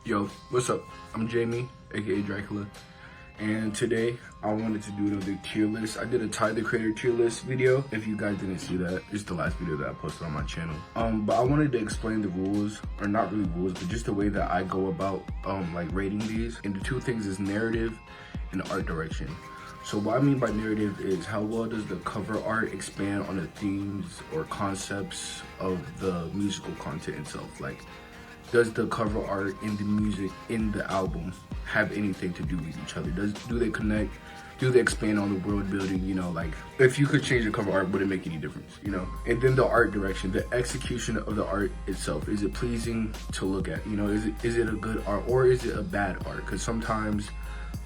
Yo, what's up? I'm Jamie, aka Dracula, and today I wanted to do another tier list. I did a Tyler the Creator tier list video. If you guys didn't see that, it's the last video that I posted on my channel. But I wanted to explain the rules, or not really rules, but just the way that I go about like rating these. And the two things is narrative and art direction. So what I mean by narrative is how well does the cover art expand on the themes or concepts of the musical content itself? Like, does the cover art and the music in the album have anything to do with each other? Do they connect? Do they expand on the world building? You know, like if you could change the cover art, would it make any difference? You know, and then the art direction, the execution of the art itself. Is it pleasing to look at? You know, is it a good art or is it a bad art? Because sometimes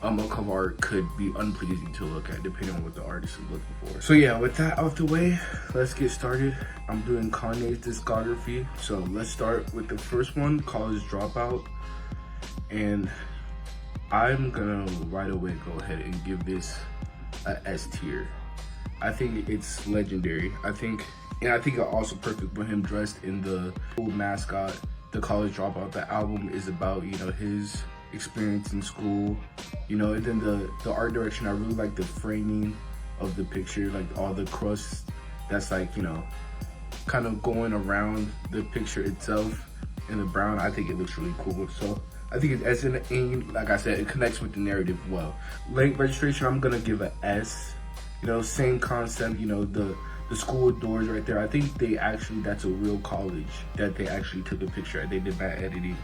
a cover art could be unpleasing to look at depending on what the artist is looking for. So yeah, with that out the way, let's get started. I'm doing Kanye's discography. So let's start with the first one, College Dropout. And I'm gonna right away go ahead and give this a S tier. I think it's legendary. I think it also perfect with him dressed in the cool mascot. The College Dropout, the album is about, you know, his experience in school, you know, and then the art direction. I really like the framing of the picture, like all the crust that's like, you know, kind of going around the picture itself in the brown. I think it looks really cool. So I think it's as in, like I said, it connects with the narrative well. Late Registration, I'm gonna give an S. You know, same concept, you know, the school doors right there. I think that's a real college that they actually took a picture at. They did that editing.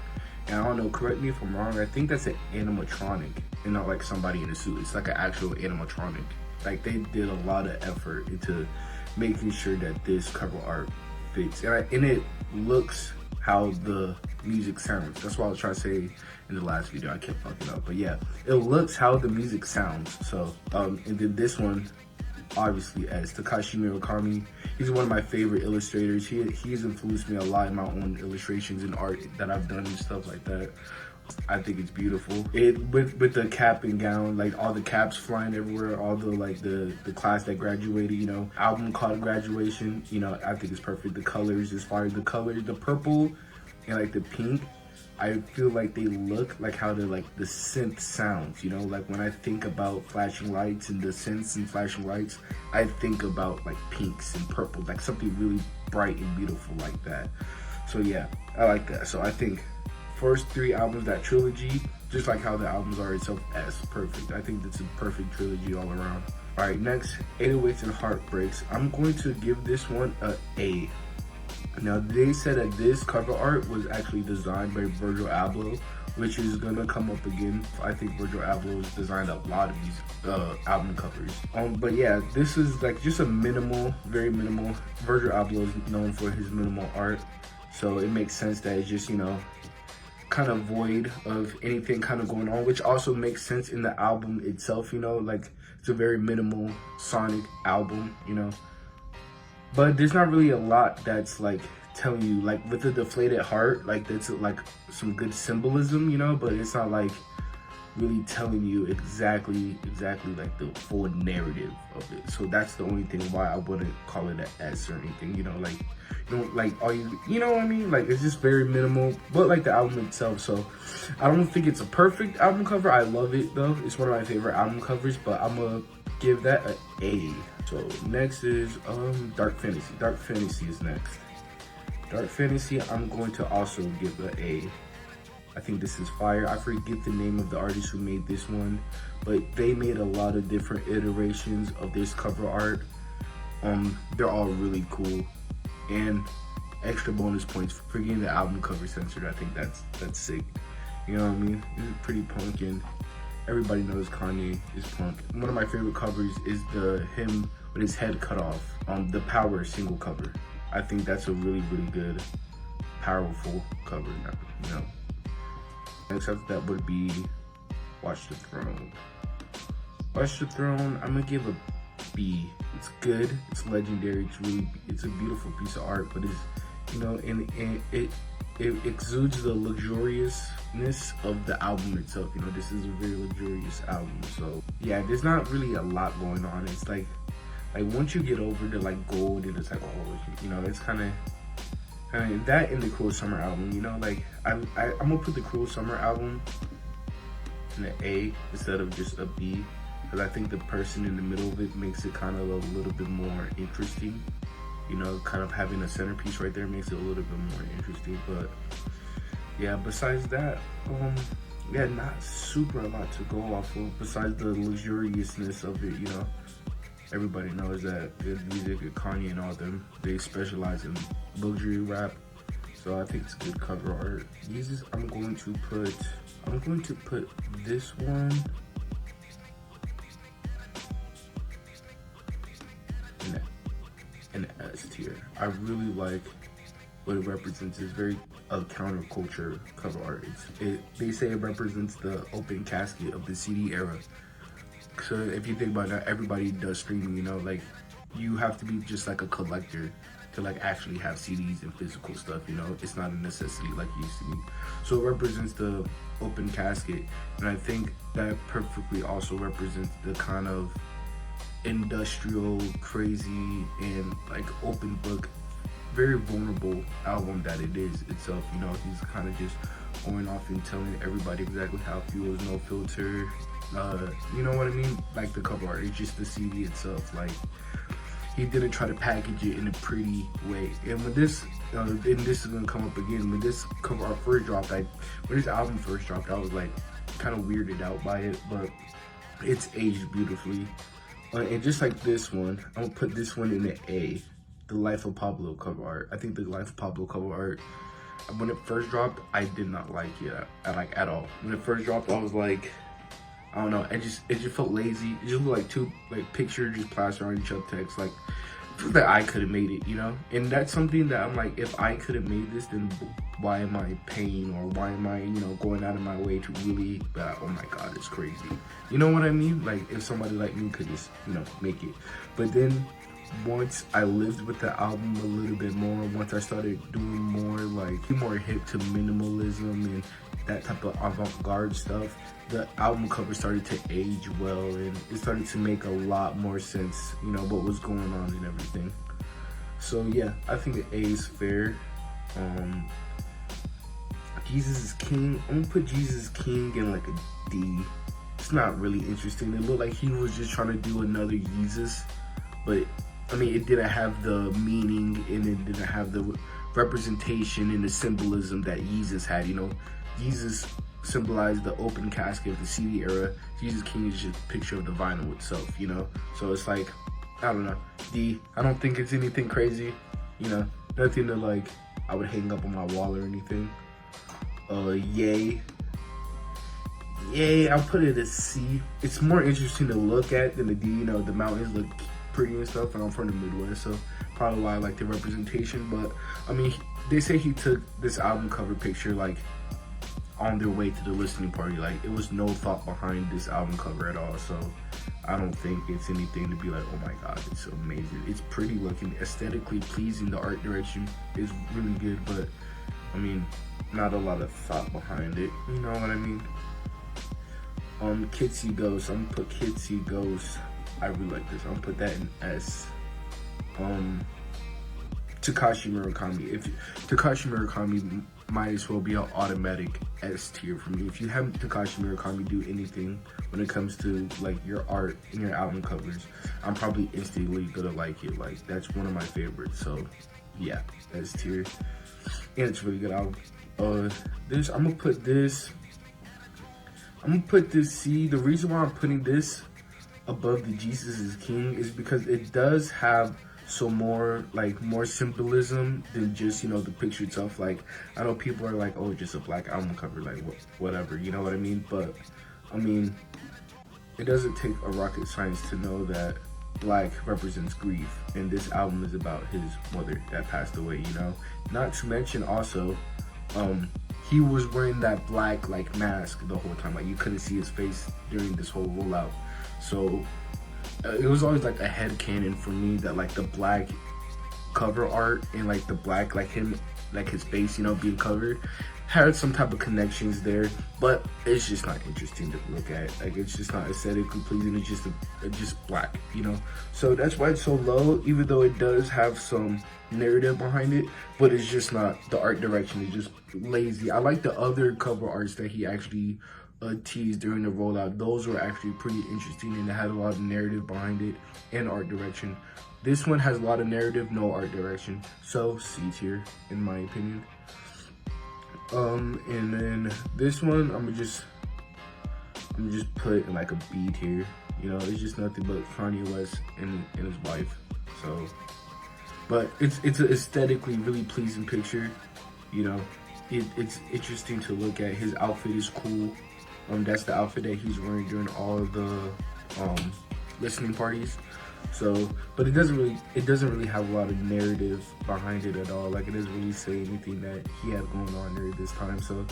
And I don't know, correct me if I'm wrong, I think that's an animatronic and not like somebody in a suit. It's like an actual animatronic. Like they did a lot of effort into making sure that this cover art fits. And it looks how the music sounds. That's what I was trying to say in the last video. I kept fucking up. But yeah, it looks how the music sounds. So, and then this one, obviously, as Takashi Murakami, he's one of my favorite illustrators. He's influenced me a lot in my own illustrations and art that I've done and stuff like that. I think it's beautiful. With the cap and gown, like all the caps flying everywhere, all the like the class that graduated, you know, album called Graduation, you know, I think it's perfect. The colors, as far as the colors, the purple and like the pink, I feel like they look like how the synth sounds, you know, like when I think about flashing lights and the synths and flashing lights, I think about like pinks and purple, like something really bright and beautiful like that. So yeah, I like that. So I think first three albums, that trilogy, just like how the albums are itself, S, perfect. I think that's a perfect trilogy all around. All right, next, 808s and Heartbreaks. I'm going to give this one a A. Now, they said that this cover art was actually designed by Virgil Abloh, which is gonna come up again. I think Virgil Abloh has designed a lot of these album covers. But yeah, this is like just a minimal, very minimal. Virgil Abloh is known for his minimal art, so it makes sense that it's just, you know, kind of void of anything kind of going on, which also makes sense in the album itself, you know, like it's a very minimal sonic album, you know. But there's not really a lot that's like telling you, like with the deflated heart, like that's like some good symbolism, you know, but it's not like really telling you exactly like the full narrative of it. So that's the only thing why I wouldn't call it an S or anything, you know, like, you know, like you know what I mean? Like it's just very minimal, but like the album itself. So I don't think it's a perfect album cover. I love it though. It's one of my favorite album covers, but I'm gonna give that an A. So next is Dark Fantasy. Dark Fantasy is next. Dark Fantasy, I'm going to also give an A. I think this is fire. I forget the name of the artist who made this one, but they made a lot of different iterations of this cover art. They're all really cool, and extra bonus points for getting the album cover censored. I think that's sick. You know what I mean? It's pretty punk, and everybody knows Kanye is punk. One of my favorite covers is him with his head cut off on the Power single cover. I think that's a really, really good, powerful cover, you know. Next after that would be Watch the Throne. Watch the Throne, I'm gonna give a B. It's good, it's legendary, it's a beautiful piece of art, but it's, you know, and it exudes the luxuriousness of the album itself. You know, this is a very luxurious album. So yeah, there's not really a lot going on. It's like once you get over the like gold, and it's like, oh, you know, it's kind of I mean, that in the Cruel Summer album, you know, like I'm gonna put the Cruel Summer album in an A instead of just a B, because I think the person in the middle of it makes it kind of a little bit more interesting. You know, kind of having a centerpiece right there makes it a little bit more interesting. But yeah, besides that, yeah, not super a lot to go off of besides the luxuriousness of it. You know, everybody knows that good music and Kanye and all them, they specialize in luxury rap. So I think it's good cover art. Jesus, I'm going to put this one in the S tier. I really like what it represents. It's very counterculture cover art. They say it represents the open casket of the CD era. So if you think about that, everybody does streaming, you know, like you have to be just like a collector to like actually have CDs and physical stuff, you know. It's not a necessity like it used to be. So it represents the open casket, and I think that perfectly also represents the kind of industrial, crazy, and like open book, very vulnerable album that it is itself. You know, he's kind of just going off and telling everybody exactly how it feels, no filter. You know what I mean? Like the cover art, it's just the CD itself. Like he didn't try to package it in a pretty way. And when this, and this is gonna come up again, when this cover art first dropped, when this album first dropped, I was like kind of weirded out by it, but it's aged beautifully. And just like this one, I'm gonna put this one in the A, the Life of Pablo cover art. I think the Life of Pablo cover art, when it first dropped, I did not like it at all. When it first dropped, I was like, I don't know, it just felt lazy. It just looked like two pictures just plastered on each other text. Like that I could have made it, you know? And that's something that I'm like, if I could have made this, then why am I paying, or why am I, you know, going out of my way to really, oh my God, it's crazy. You know what I mean? Like if somebody like me could just, you know, make it. But then once I lived with the album a little bit more, once I started doing more hip to minimalism and that type of avant-garde stuff, the album cover started to age well, and it started to make a lot more sense, you know, what was going on and everything. So yeah, I think the A is fair. Jesus is King, I'm gonna put Jesus is King in like a D. It's not really interesting. It looked like he was just trying to do another Jesus, but I mean, it didn't have the meaning, and it didn't have the representation and the symbolism that Jesus had, you know. Jesus symbolized the open casket of the CD era. Jesus King is just a picture of the vinyl itself, you know. So it's like, I don't know, D. I don't think it's anything crazy, you know, nothing that like I would hang up on my wall or anything. Yay, I'll put it as C. It's more interesting to look at than the D, you know. The mountains look pretty and stuff, and I'm from the Midwest, so probably why I like the representation. But I mean, they say he took this album cover picture like on their way to the listening party. Like it was no thought behind this album cover at all. So I don't think it's anything to be like, oh my God, it's amazing. It's pretty looking, aesthetically pleasing. The art direction is really good, but I mean, not a lot of thought behind it. You know what I mean? Kids See Ghosts. I'm gonna put Kids See Ghosts. I really like this. I'm gonna put that in S. Takashi Murakami. Takashi Murakami might as well be an automatic S tier for me. If you have Takashi Murakami do anything when it comes to like your art and your album covers, I'm probably instantly gonna like it. Like that's one of my favorites. So yeah, S tier. And it's a really good album. I'm gonna put this C. The reason why I'm putting this above the Jesus is King is because it does have more symbolism than just, you know, the picture itself. Like I know people are like, oh, just a black album cover, like whatever, you know what I mean? But I mean, it doesn't take a rocket science to know that black represents grief, and this album is about his mother that passed away, you know. Not to mention also, he was wearing that black like mask the whole time. Like you couldn't see his face during this whole rollout. So it was always like a headcanon for me that like the black cover art and like the black, like him, like his face, you know, being covered, had some type of connections there, but it's just not interesting to look at. Like, it's just not aesthetically pleasing. It's just black, you know. So that's why it's so low, even though it does have some narrative behind it, but it's just not, the art direction is just lazy. I like the other cover arts that he actually teased during the rollout. Those were actually pretty interesting, and it had a lot of narrative behind it and art direction. This one has a lot of narrative, no art direction, so C tier in my opinion. And then this one, I'm gonna just put in like a B tier. You know, it's just nothing but Kanye West and his wife. So, but it's an aesthetically really pleasing picture. You know, it's interesting to look at. His outfit is cool. That's the outfit that he's wearing during all of the listening parties. So, but it doesn't really have a lot of narrative behind it at all. Like, it doesn't really say anything that he had going on there this time. So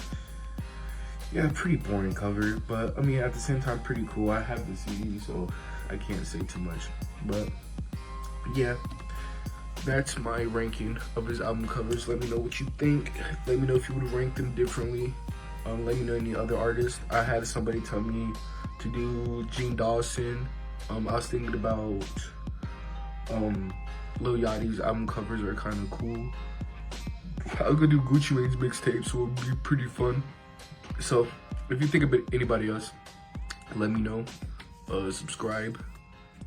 yeah, pretty boring cover, but I mean, at the same time, pretty cool. I have the CD, so I can't say too much. But yeah, that's my ranking of his album covers. Let me know what you think. Let me know if you would have ranked them differently. Let me know any other artists. I had somebody tell me to do Gene Dawson. I was thinking about Lil Yachty's album covers are kind of cool. I'm gonna do Gucci Mane's mixtape, so it'll be pretty fun. So if you think about anybody else, let me know. Subscribe,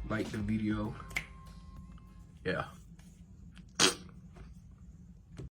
like the video. Yeah.